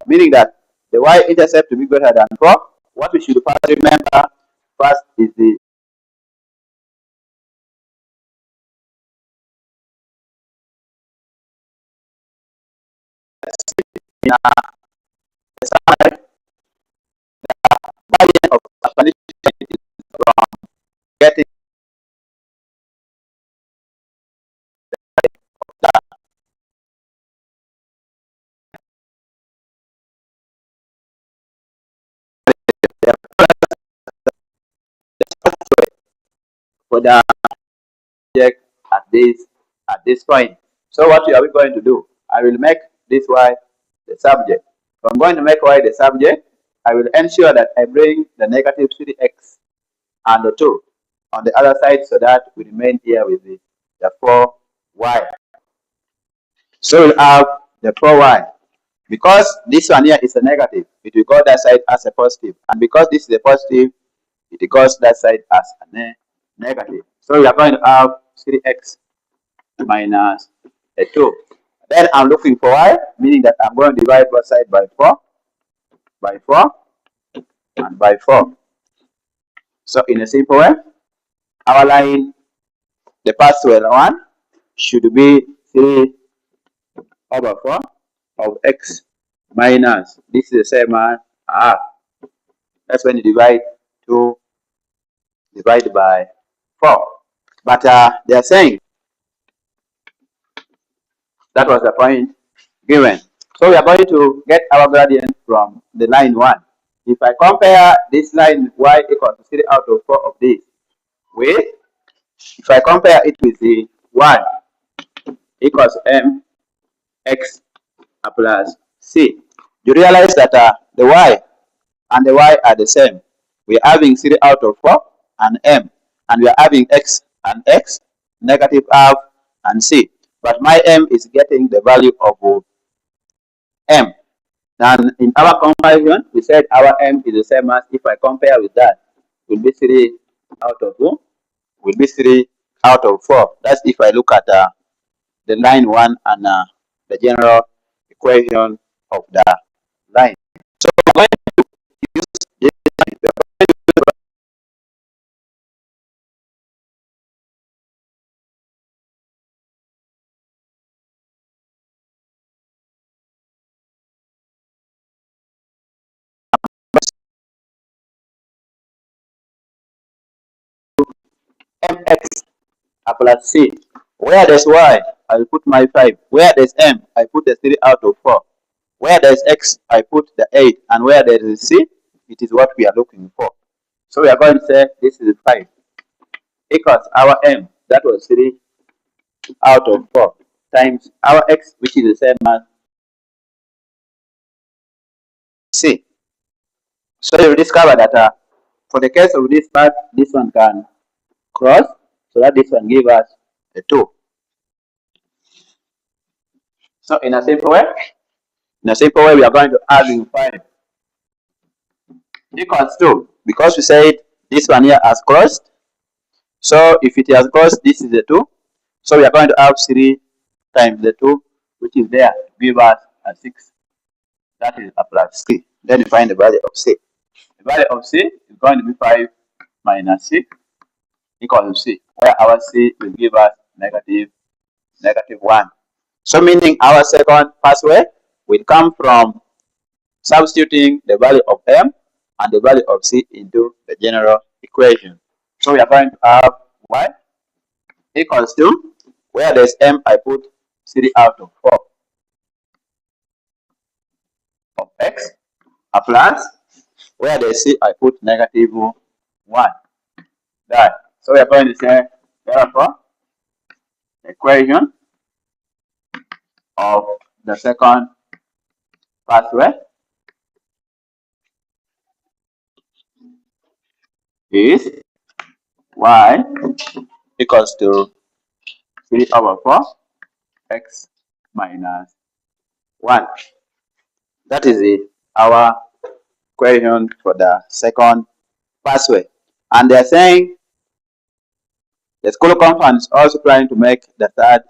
meaning that the y-intercept to be greater than 4. What we should first remember first is the variant of explanation from getting for the object at this point. So what are we going to do? I will make this y the subject. If I'm going to make y the subject, I will ensure that I bring the negative 3x and the 2 on the other side so that we remain here with the 4y. So we'll have the 4y. Because this one here is a negative, it will go that side as a positive. And because this is a positive, it goes that side as a negative. So we are going to have 3x minus a 2. Then I'm looking for y, meaning that I'm going to divide both sides by 4, and by 4. So in a simple way, our line, the path to L1 should be 3 over 4 of x minus, this is the same as r. That's when you divide 2 divided by 4. But they are saying that was the point given. So we are going to get our gradient from the line 1. If I compare this line y equals to 3 out of 4 of this with, if I compare it with the y equals m x plus c, you realize that the y and the y are the same. We are having 3 out of 4 and m, and we are having x and x, negative half and c. But my m is getting the value of m. And in our comparison, we said our m is the same as, if I compare with that, will be 3 out of 2, will be 3 out of 4. That's if I look at the line 1 and the general equation of the line. So we're going to use this line. Mx plus c. Where there's y, I will put my 5. Where there's m, I put the 3 out of 4. Where there's x, I put the 8. And where there is c, it is what we are looking for. So we are going to say this is 5 equals our m, that was 3 out of 4, times our x, which is the same as c. So you will discover that for the case of this part, this one can cross, so that this one give us a 2. So in a simple way, we are going to add in 5 equals 2, because we said this one here has crossed. So if it has crossed, this is the 2. So we are going to have 3 times the 2, which is there, give us a 6. That is a plus c. Then we find the value of c. The value of c is going to be 5 minus 6 equals to c, where our c will give us negative 1. So meaning our second pathway will come from substituting the value of m and the value of c into the general equation. So we are going to have y equals to, where there's m, I put 3 out of 4 of x, a plus, where there's c, I put negative 1. That. So we are going to say, therefore, the equation of the second pathway is y equals to 3 over 4 x minus 1. That is it, our equation for the second pathway. And they are saying the school compound is also trying to make the third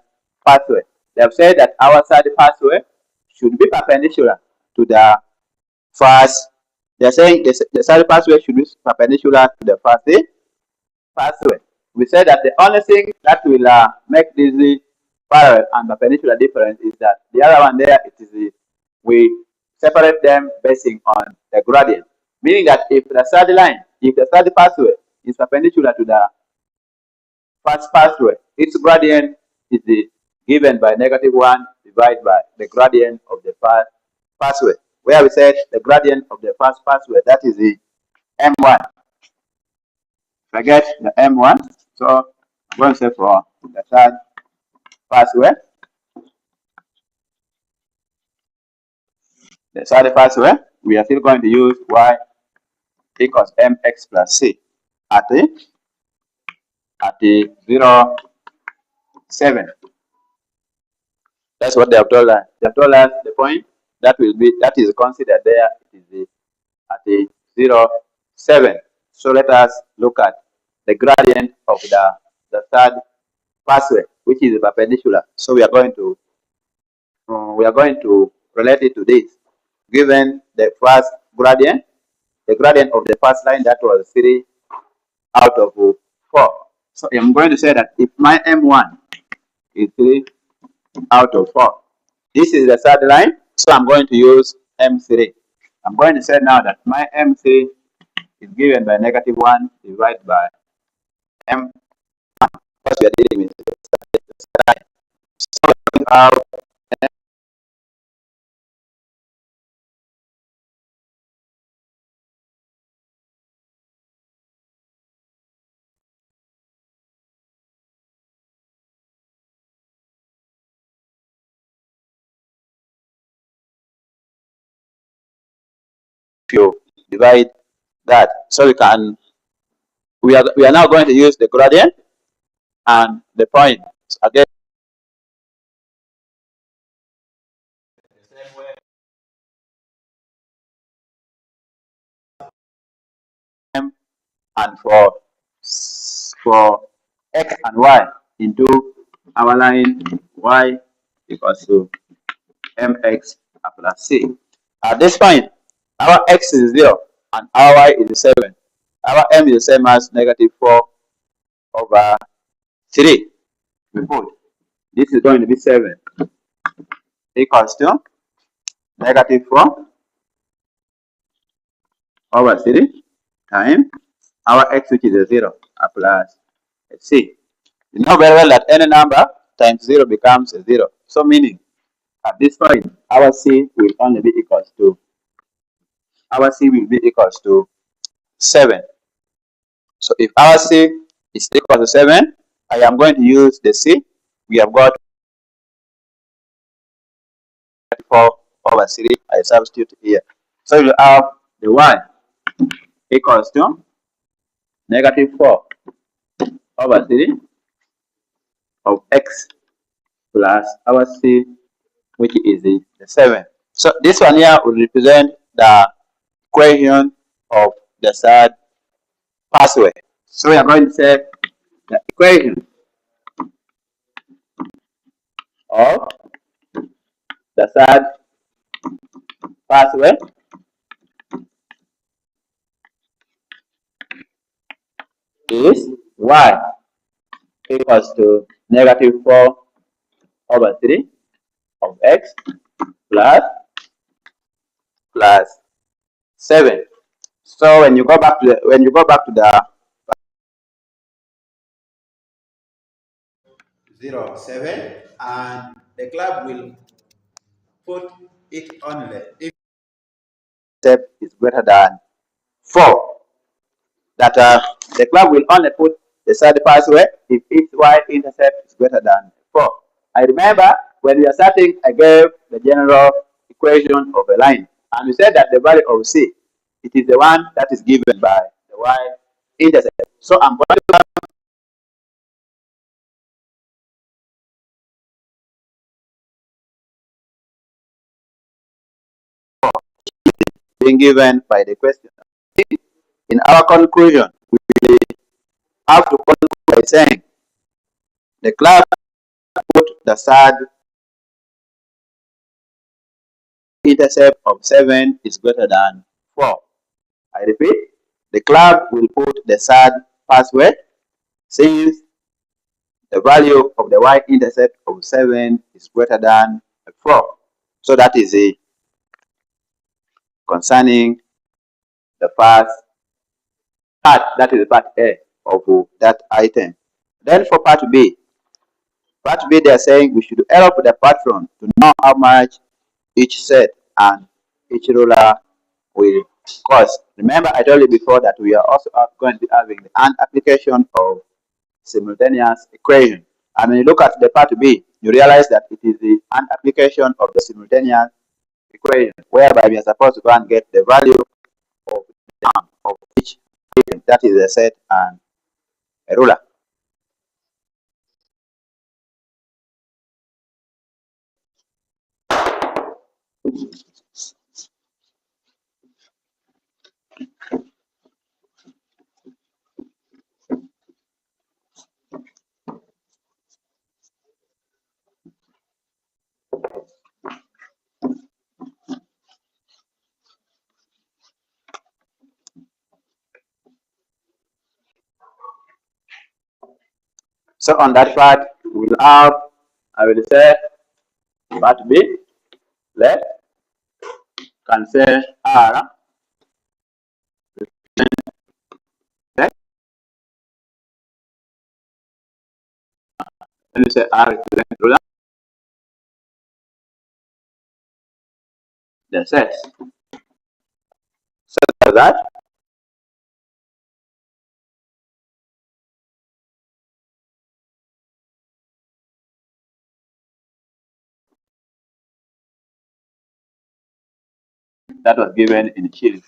pathway. They have said that our third pathway should be perpendicular to the first, they're saying the third pathway should be perpendicular to the first pathway. We said that the only thing that will make this parallel and perpendicular difference is that the other one there, it is we separate them based on the gradient. Meaning that if the third line, if the third pathway is perpendicular to the first pathway, its gradient is given by -1 divided by the gradient of the first pathway. Where we said the gradient of the first pathway, that is the M1. Forget the M1. So I'm going to say for the third pathway, we are still going to use y equals mx plus c at the 0, 7. That's what they have told us. They have told us the point that is considered there is at the 0, 7. So let us look at the gradient of the third pathway, which is perpendicular. So we are going to relate it to this. Given the first gradient, the gradient of the first line, that was 3 out of 4. So I'm going to say that if my M1 is 3 out of 4, this is the third line, so I'm going to use M3. I'm going to say now that my M3 is given by -1 divided by M, what we are dealing with the third line. So we have you divide that, so we are now going to use the gradient and the point again. The same way, M, and for x and y into our line y equals to mx plus c. At this point, our x is 0 and our y is 7. Our m is the same as -4 over 3. We put this is going to be 7 equals to -4 over 3 times our x, which is a 0, plus c. You know very well that any number times 0 becomes a 0. So meaning at this point our c will only be equals to 7. So if our c is equal to 7, I am going to use the c. We have got 4 over 3. I substitute here. So you have the y equals to -4 over 3 of x plus our c, which is the 7. So this one here will represent the equation of the third pathway. So we are going to say the equation of the third pathway is y equals to -4 over 3 of x plus 7. So when you go back to the 0, 7, and the club will put it only if step is greater than 4. That the club will only put the third pathway if its y-intercept is greater than 4. I remember when we are starting, I gave the general equation of a line, and we said that the value of c, it is the one that is given by the y-intercept. So I'm going to being given by the question. In our conclusion, we have to conclude by saying the club put the third intercept of 7 is greater than 4. I repeat, the club will put the third password since the value of the y-intercept of 7 is greater than 4. So that is it concerning the first part, that is part A of that item. Then for part B, they are saying we should help the patron to know how much each set and each ruler will cost. Remember, I told you before that we are also going to be having an application of simultaneous equation. And when you look at the part B, you realize that it is an application of the simultaneous equation, whereby we are supposed to go and get the value of the sum of each item, that is a set and a ruler. So on that part, we'll have, I will say, part B, let can say R, let me say R represent ruler, the sets. So that was given in shillings.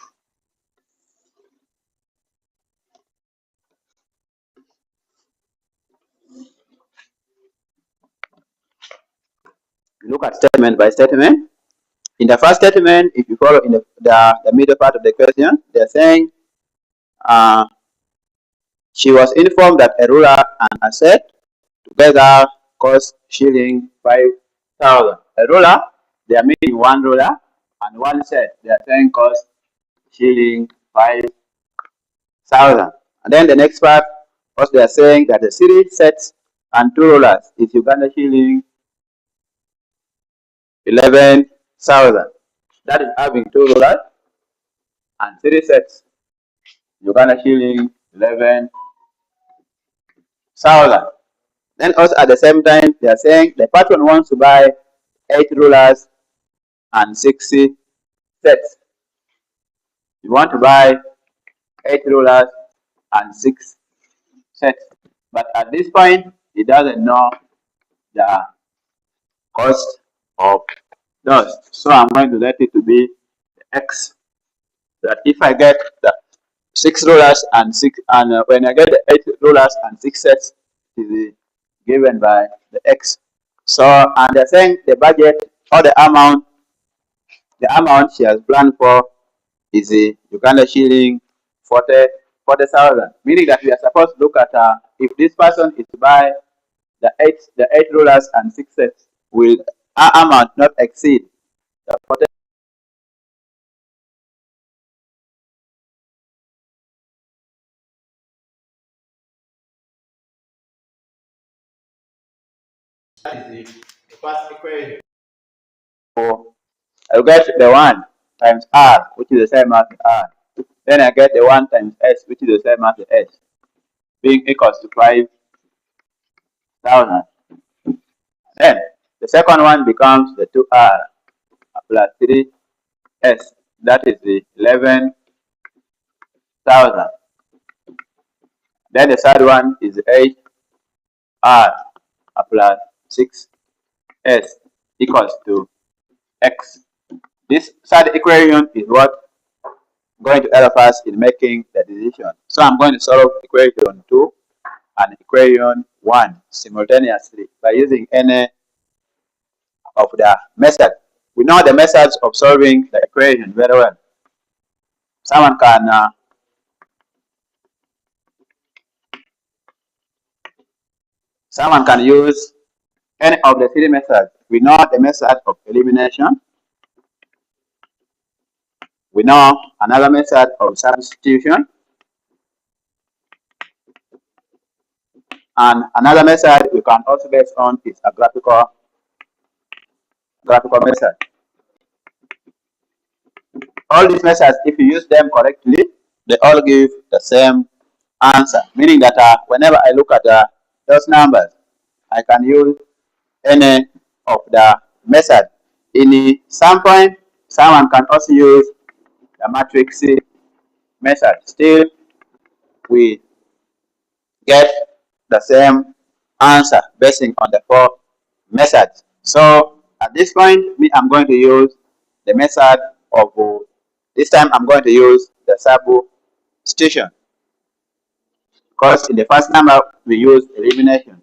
Look at statement by statement. In the first statement, if you follow in the middle part of the question, they're saying she was informed that a ruler and a set together cost shilling 5,000. A ruler, they are meaning one ruler, and one set, they are saying cost shilling 5,000. And then the next part, what they are saying that the city sets and two rulers is Uganda shilling 11,000. That is having two rulers and three sets, Uganda shilling 11,000. Then also at the same time, they are saying the patron wants to buy 8 rulers and 60 sets. You want to buy 8 rulers and 6 sets. But at this point, he doesn't know the cost of those. So I'm going to let it to be X. That if I get the 6 rulers and 6, and when I get the 8 rulers and 6 sets, it is given by the X. So, and they're saying the budget or the amount she has planned for is a Uganda shilling 40,000. Meaning that we are supposed to look at if this person is to buy the eight rulers and 6 sets, will our amount not exceed the 40? That is the first equation. So I get the 1 times R, which is the same as R. Then I get the 1 times S, which is the same as the S, being equals to 5,000. Then the second one becomes the 2R plus 3S. That is the 11,000. Then the third one is 8R plus 6S equals to X. This third equation is what going to help us in making the decision. So I'm going to solve equation 2 and equation 1 simultaneously by using any of the method. We know the methods of solving the equation very well. Someone can use any of the three methods. We know the method of elimination, We know another method of substitution, and another method we can also base on is a graphical method. All these methods, if you use them correctly, they all give the same answer, meaning that whenever I look at those numbers, I can use any of the method. In some point, someone can also use the matrix method. Still, we get the same answer based on the four methods. So at this point, me, I'm going to use the method of this time. I'm going to use the substitution because in the first number we use elimination.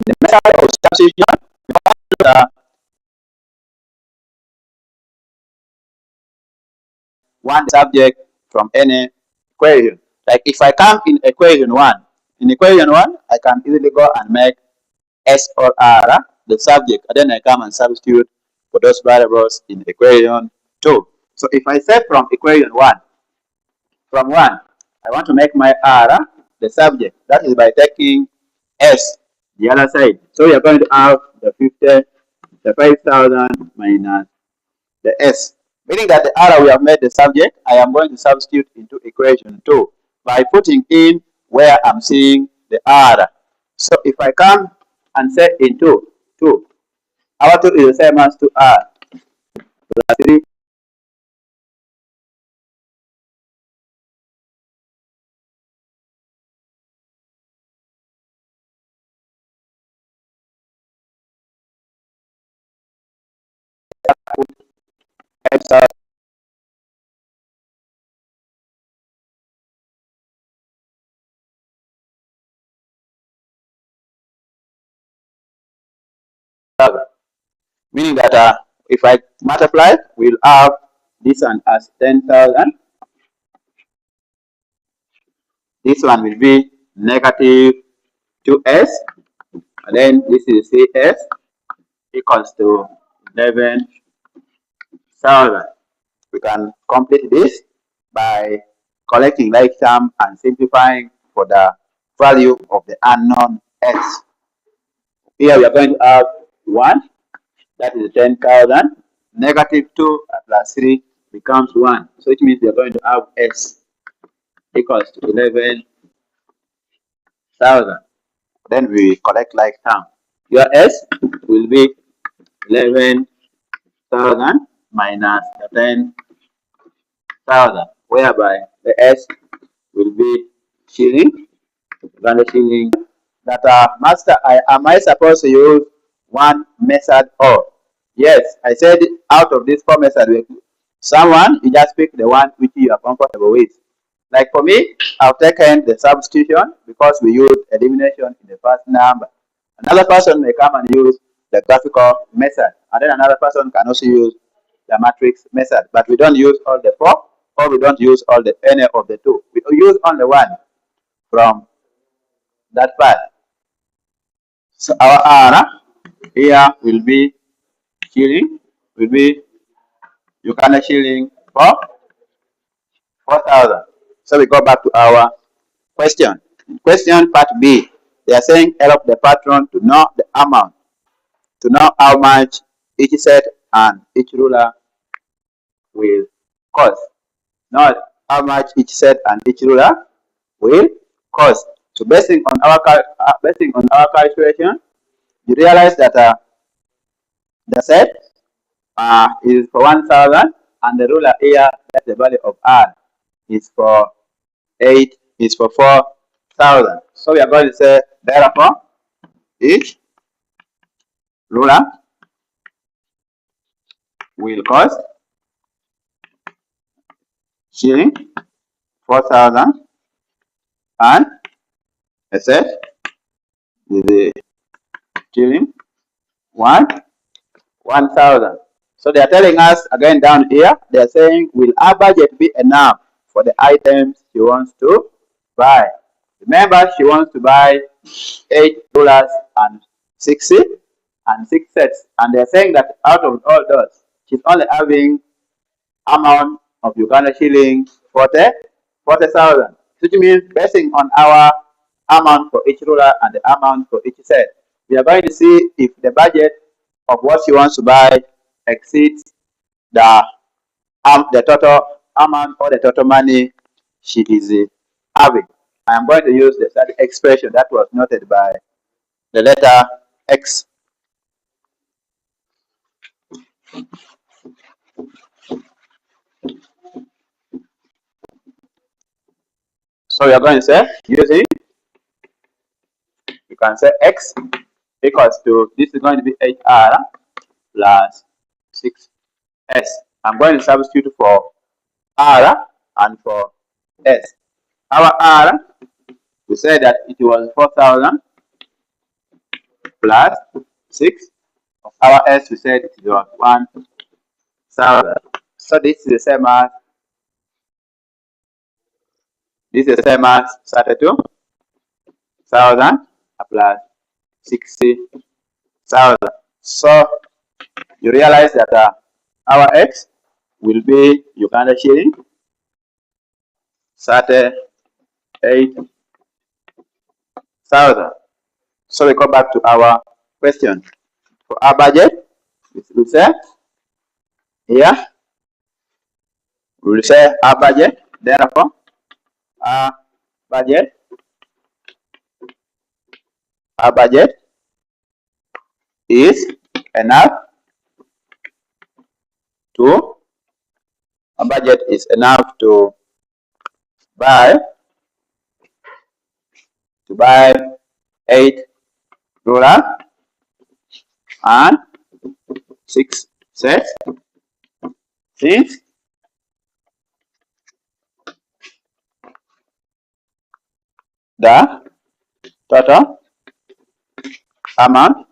The method of substitution, uh, one subject from any equation. Like if I come in equation one, I can easily go and make S or R the subject, and then I come and substitute for those variables in equation 2. So if I say from 1, I want to make my R the subject. That is by taking S the other side. So we are going to have the 5,000 minus the S. Meaning that the R we have made the subject, I am going to substitute into equation 2 by putting in where I'm seeing the R. So if I come and say into 2, our 2 is the same as 2R plus 3. Meaning that if I multiply, we'll have this one as 10,000. This one will be negative 2s, and then this is cs equals to 11,000. We can complete this by collecting like term and simplifying for the value of the unknown s. Here we are going to have 1, that is 10,000. Negative 2 plus 3 becomes 1. So it means we are going to have s equals to 11,000. Then we collect like term. Your s will be 11,000 minus 10,000, whereby the s will be shilling. Uganda shilling. That master, am I supposed to use one method or? Yes, I said out of these four methods, someone you just pick the one which you are comfortable with. Like for me, I've taken the substitution because we use elimination in the first number. Another person may come and use the graphical method, and then another person can also use the matrix method. But we don't use all the four, or we don't use all the any of the two. We use only one from that part. So our R here will be shilling, will be Uganda shilling for 4,000. So we go back to our question. In question part B, they are saying help the patron to know the amount, to know how much each set and each ruler will cost. Not how much each set and each ruler will cost. So basing on our calculation, you realize that the set is for 1,000, and the ruler here, that's the value of R, is for 4,000. So we are going to say therefore each ruler will cost shilling 4,000, and a set is the shilling 1,000. So they are telling us again down here, they are saying, will our budget be enough for the items he wants to buy? Remember, she wants to buy $8.60 and they're saying that out of all those, she's only having amount of Uganda shilling 40,000, which means basing on our amount for each ruler and the amount for each set, we are going to see if the budget of what she wants to buy exceeds the total amount or the total money she is having. I am going to use the static expression that was noted by the letter X. So we are going to say using, you can say X equals to, this is going to be 8R plus 6S. I'm going to substitute for R and for S. Our R, we said that it was 4,000 plus 6. Our S, we said it was 1,000. So this is the same as 32,000 plus 60,000. So you realize that our X will be Uganda shilling 38,000. So we go back to our question. For our budget, we say here, we will say our budget. Therefore, our budget, our budget is enough to, our budget is enough to buy $8 and 6 cents, since the total amount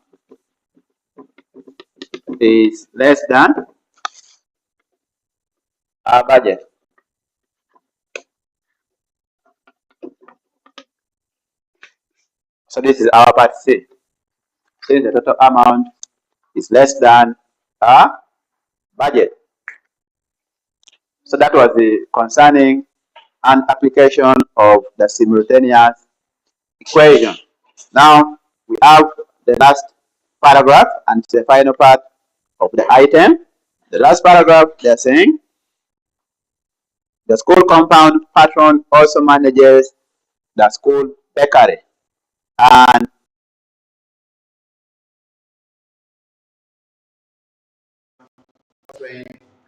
is less than our budget. So this is our part C. Since the total amount is less than our budget. So that was the concerning an application of the simultaneous equation. Now we have the last paragraph and the final part of the item. The last paragraph, they're saying the school compound patron also manages the school bakery, and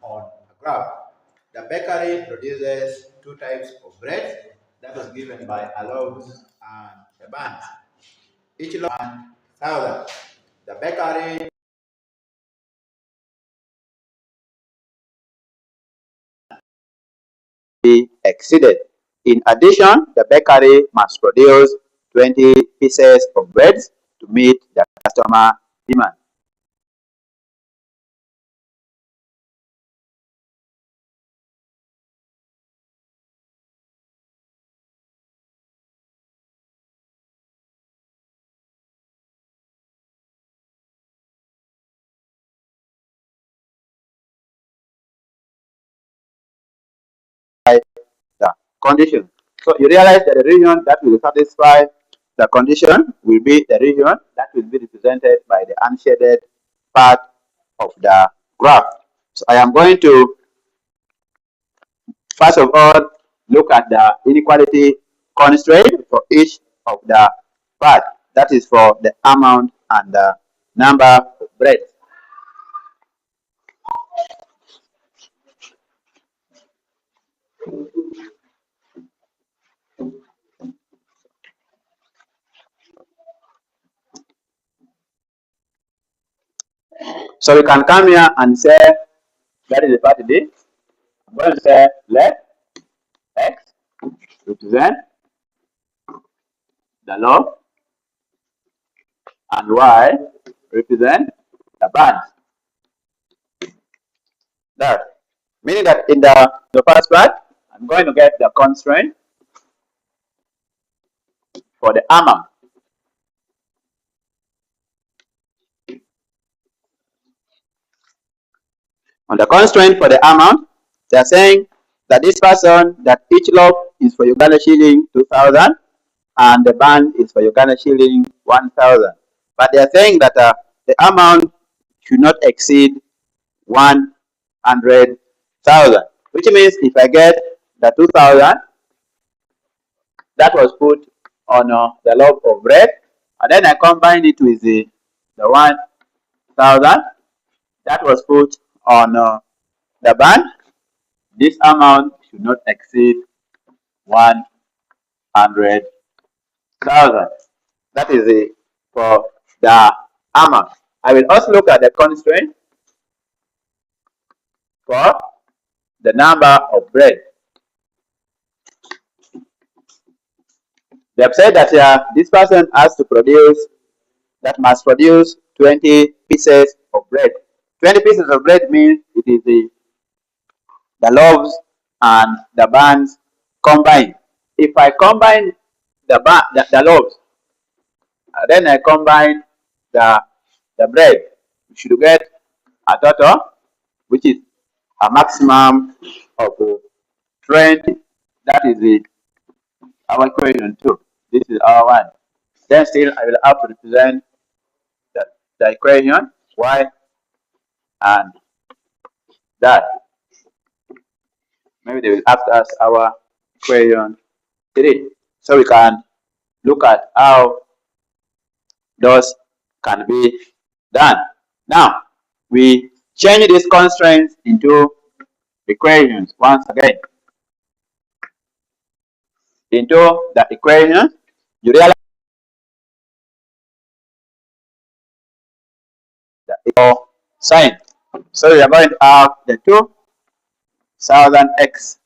on a graph. The bakery produces two types of bread that is given by a loaves and the buns. Each loaf and 1,000. The bakery be exceeded. In addition, the bakery must produce 20 pieces of bread to meet the customer demand. The condition. So you realize that the region that will satisfy the condition will be the region that will be represented by the unshaded part of the graph. So I am going to first of all look at the inequality constraint for each of the part. That is for the amount and the number of bread. So we can come here and say that is the part D. I'm going to say let X represent the loaf and Y represent the bands. That meaning that in the first part, I'm going to get the constraint for the amount. On the constraint for the amount, they are saying that this person, that each loaf is for Uganda shilling 2,000 and the band is for Uganda shilling 1,000. But they are saying that the amount should not exceed 100,000, which means if I get the 2,000 that was put on the loaf of bread, and then I combine it with the 1,000 that was put on the band, this amount should not exceed 100,000. That is it for the amount. I will also look at the constraint for the number of bread. They have said that this person has to produce, that must produce 20 pieces of bread. 20 pieces of bread means it is the loaves and the buns combined. If I combine the loaves, then I combine the bread, you should get a total, which is a maximum of 20. That is our equation 2. This is our 1. Then still I will have to represent the equation y and that. Maybe they will ask us our equation 3. So we can look at how those can be done. Now, we change these constraints into equations once again. Into the equation, you realize the equal sign. So we are going to have the 2,000x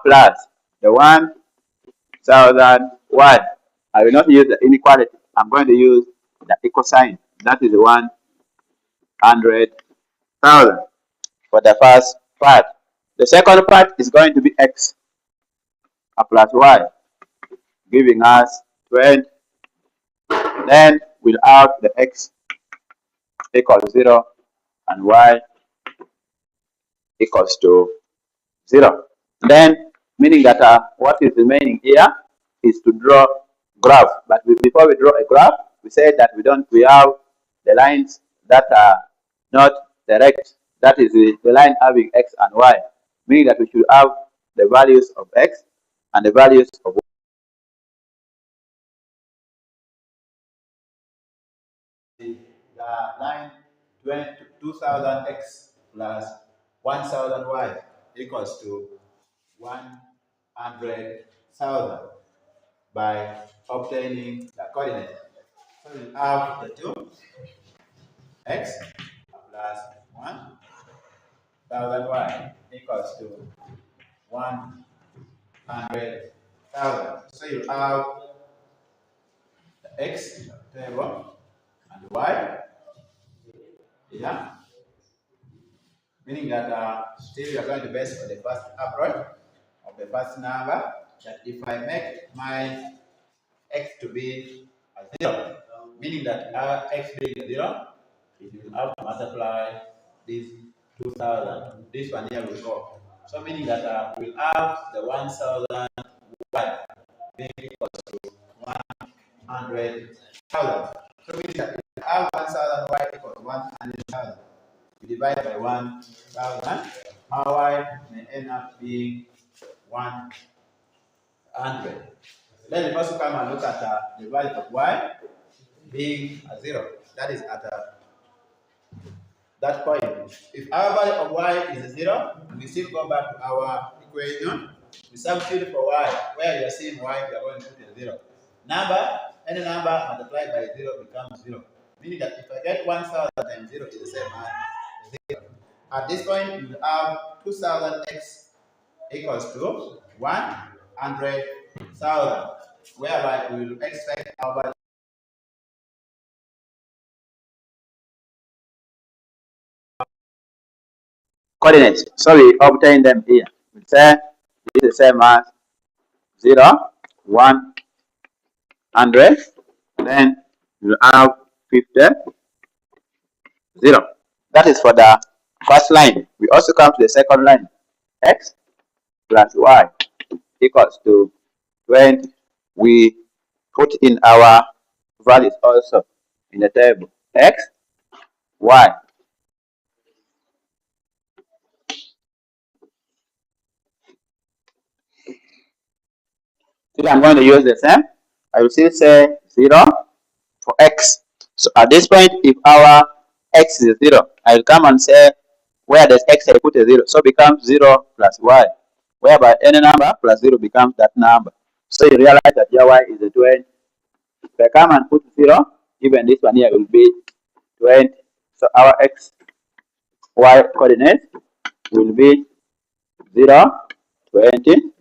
plus the 1,001. I will not use the inequality. I'm going to use the equal sign. That is 100,000 for the first part. The second part is going to be x plus y, giving us 20. Then we'll have the x equals 0 and y equals to 0. Then, meaning that what is remaining here is to draw graph. But before we draw a graph, we said that we have the lines that are not direct. That is the line having x and y, meaning that we should have the values of x and the values of y. The line 2,000x plus 1,000y equals to 100,000 by obtaining the coordinate. So we have the 2x plus 1,000y equals to 100,000. So you have the x in the table and the y here, meaning that still we are going to base on the first approach of the first number, that if I make my x to be a 0, meaning that x being a 0, it will have to multiply this 2,000. This one here will go. So meaning that we'll have the 1,000 y being equal to 100,000. So meaning that we have 1,000 y equals 100,000. We divide by 1,000, our y may end up being 100. Then we also come and look at the value of y being a 0. That is at that point. If our value of y is a 0, we still go back to our equation. We substitute for y. Where you are seeing y, we are going to put a 0. Any number multiplied by 0 becomes 0. Meaning that if I get 1,000 times 0 is the same as 0. At this point, we will have 2,000x equals to 100,000, whereby we will expect our value coordinates. So we obtain them here. We say this is the same as 0, 1, 100. Then you have 50, 0. That is for the first line. We also come to the second line. X plus y equals to 20. We put in our values also in the table. X, y. Still, I'm going to use the same. I will still say 0 for x. So at this point, if our x is 0, I will come and say where there's x, I put a 0. So it becomes 0 plus y, whereby any number plus 0 becomes that number. So you realize that your y is a 20. If I come and put 0, even this one here will be 20. So our x, y coordinates will be 0, 20.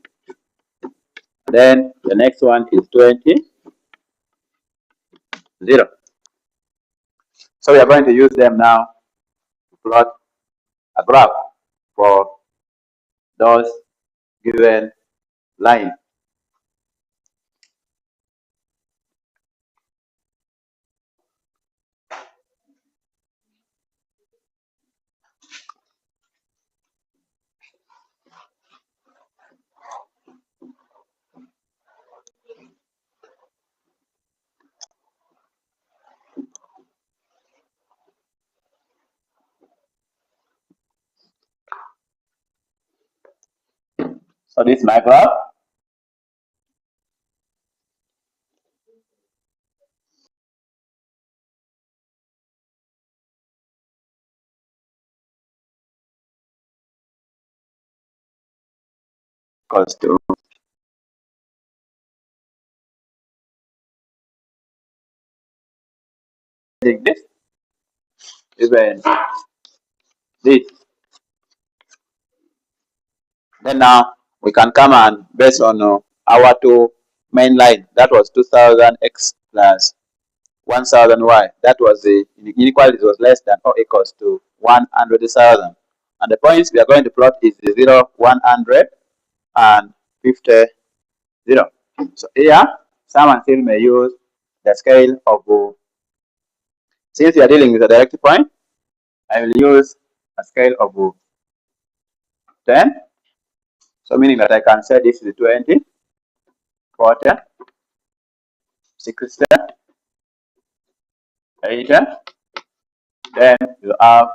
Then the next one is 20, 0. So we are going to use them now to plot a graph for those given lines. So this is my graph. Equals to this, even this. Then now we can come and based on our two main line, that was 2000 x plus 1000 y. That was the inequality was less than or equals to 100,000. And the points we are going to plot is the 0, 100, and 50, 0. So here, someone still may use the scale of, since we are dealing with a direct point, I will use a scale of 10. So meaning that I can say this is 20, 40, 60, 80. Then you have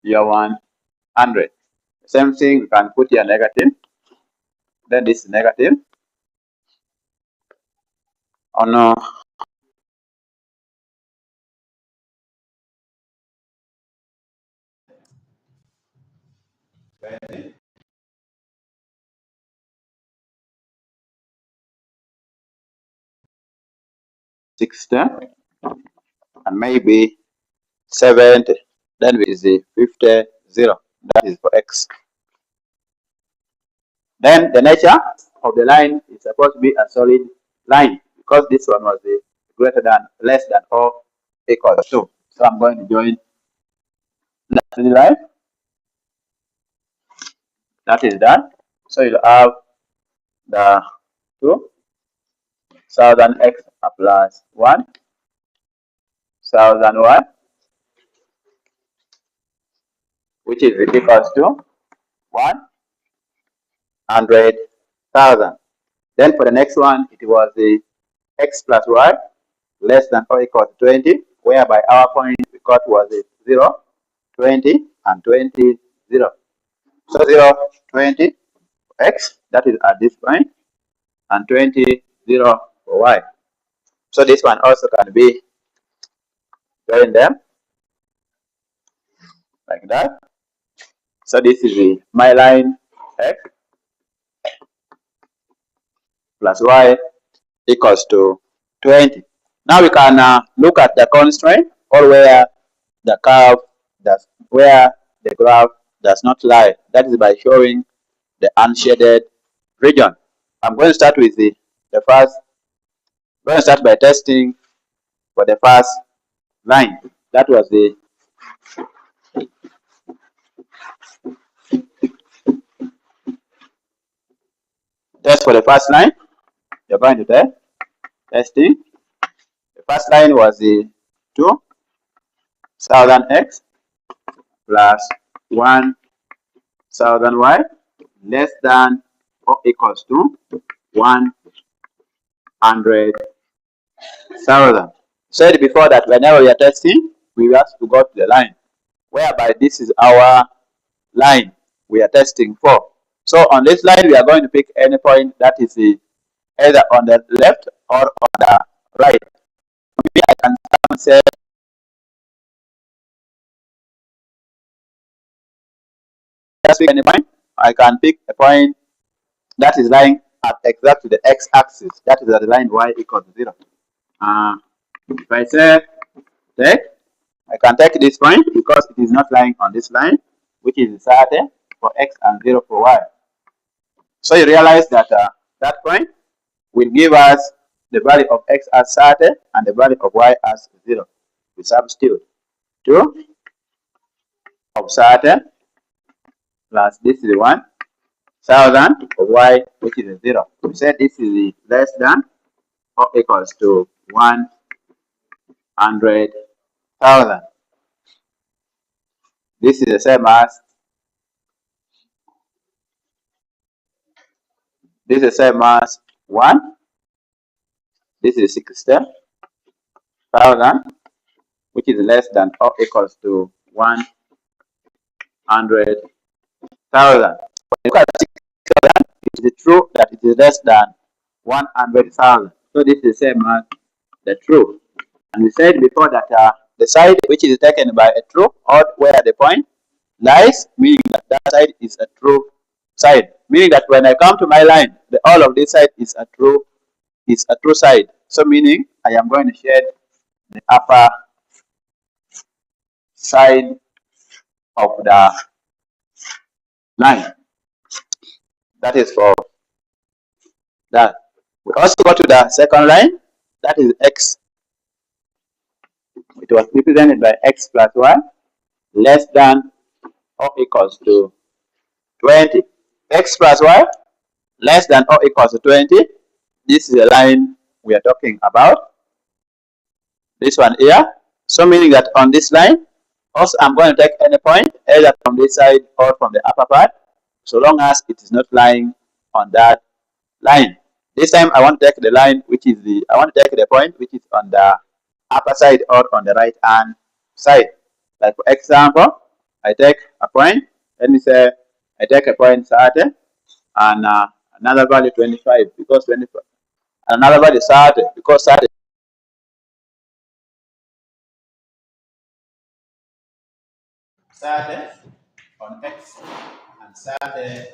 your 100. Same thing, you can put here negative. Then this is negative. Oh no. 60 and maybe 70. Then with the 50, 0. That is for x. Then the nature of the line is supposed to be a solid line because this one was the greater than, less than, or equal to. So I'm going to join the solid line. That is done. So you'll have the 2000 x plus 1000 y, which is equals to 100,000. Then for the next one, it was the x plus y less than or equal to 20, whereby our point we got was 0, 20, and 20, 0. So 0, 20 for x, that is at this point, and 20, 0 for y. So this one also can be join them like that. So this is my line x plus y equals to 20. Now we can look at the constraint or where the curve does, where the graph does not lie. That is by showing the unshaded region. I'm going to start with the first. I'm going to start by testing for the first line. That was the test for the first line. You're going to test testing. first line was the 2000x plus 1000y less than or equals to 100,000. Said before that whenever we are testing, we have to go to the line, whereby this is our line we are testing for. So on this line, we are going to pick any point that is either on the left or on the right. Maybe I can say just pick any point. I can pick a point that is lying at exactly the x-axis. That is at the line y equals 0. If I say take, I can take this point because it is not lying on this line, which is 30 for x and 0 for y. So you realize that that point will give us the value of x as 30 and the value of y as 0. We substitute 2 of 30 plus this is 1,000 of y, which is 0. We said this is less than or equals to 100,000. This is the same as this is the same as 1. This is 60,000, which is less than or equals to 100,000. Look at 60,000, it is true that it is less than 100,000. So this is the same as the true. And we said before that the side which is taken by a true or where the point lies, meaning that that side is a true side. Meaning that when I come to my line, the all of this side is a true side. So meaning I am going to shade the upper side of the line. That is for that. We also go to the second line, that is x. It was represented by x plus 1 less than or equals to 20. X plus y less than or equals to 20. This is the line we are talking about. This one here. So meaning that on this line, also I'm going to take any point either from this side or from the upper part, so long as it is not lying on that line. This time I want to take the line which is I want to take the point which is on the upper side or on the right hand side. Like for example, I take a point, let me say I take a point 30 and another value 25 because 25, another value 30 because 30 on x and 30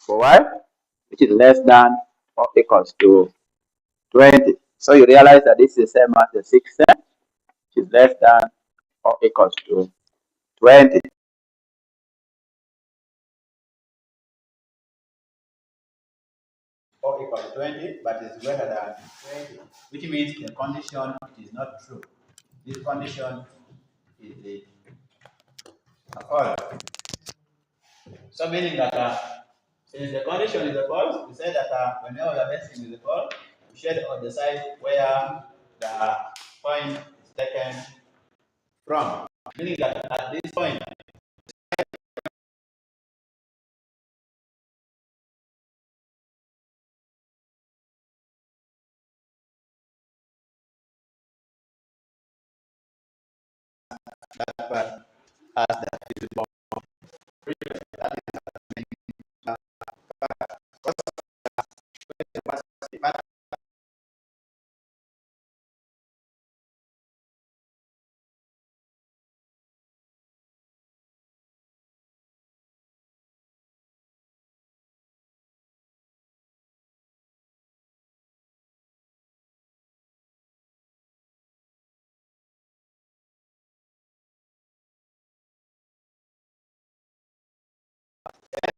for y, which is less than or equals to 20. So you realize that this is the same as the 60, which is less than or equals to 20. Or equal to 20, but is greater than 20, which means the condition is not true. This condition is the false. So meaning that since the condition is a false, we say that whenever the testing is a false, we shade on the side where the point is taken from. Meaning that at this point, that part as the